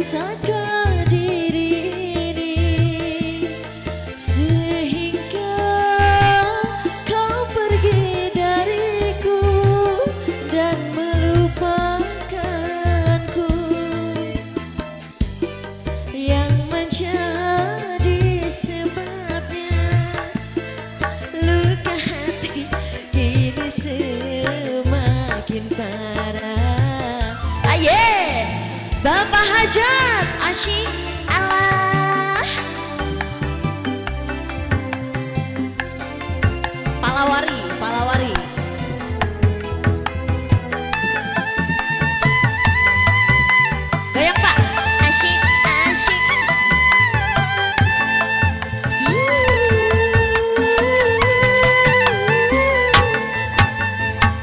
memaksakan diri ini sehingga kau pergi dariku dan melupakanku. Yang menjadi sebabnya luka hati kini semakin parah. Aye, Bapak Hajat asyik Allah Palawari, Palawari. Goyang Pak, asyik asyik.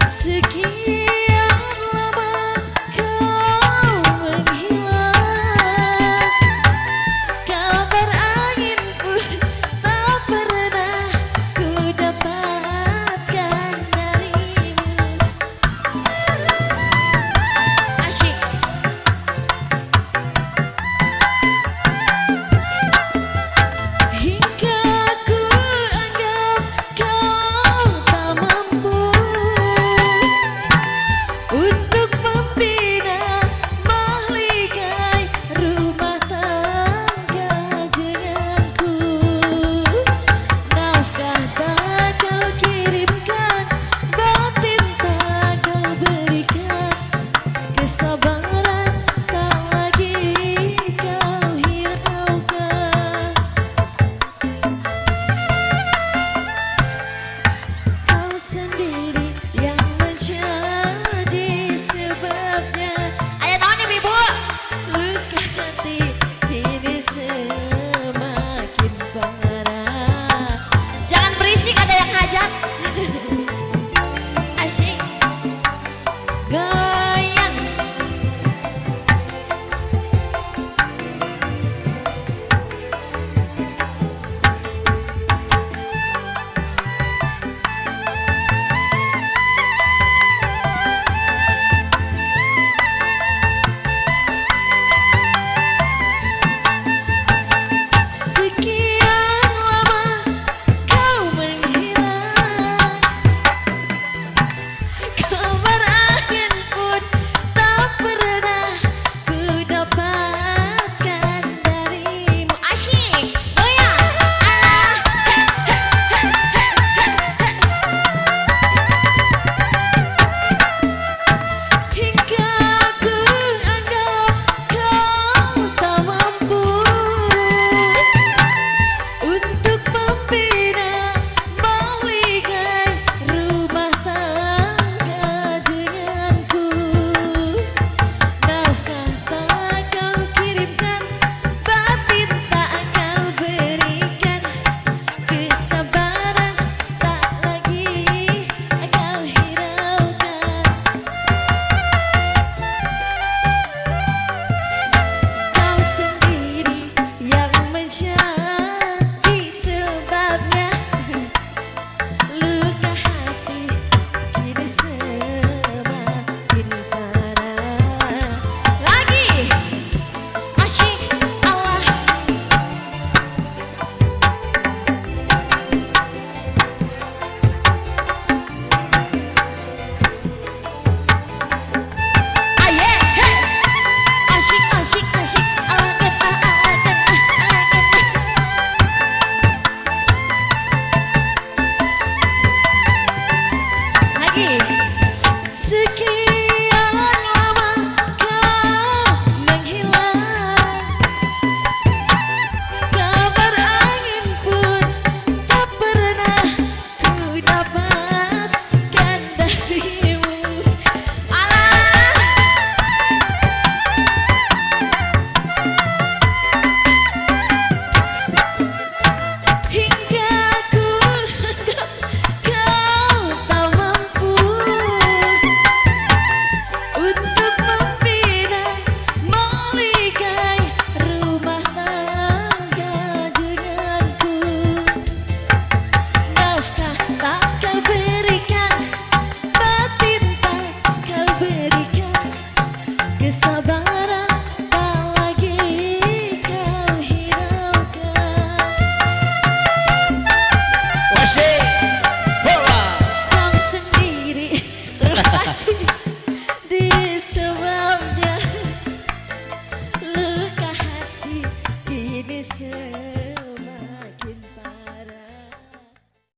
Sekian lama kau menghilang, kabar angin pun tak pernah ku dapatkan darimu. Asyik. Hingga ku anggap kau tak mampu untuk membina mahligai rumah tangga denganku. Nafkah tak kau kirimkan, batin tak kau berikan, kesabaran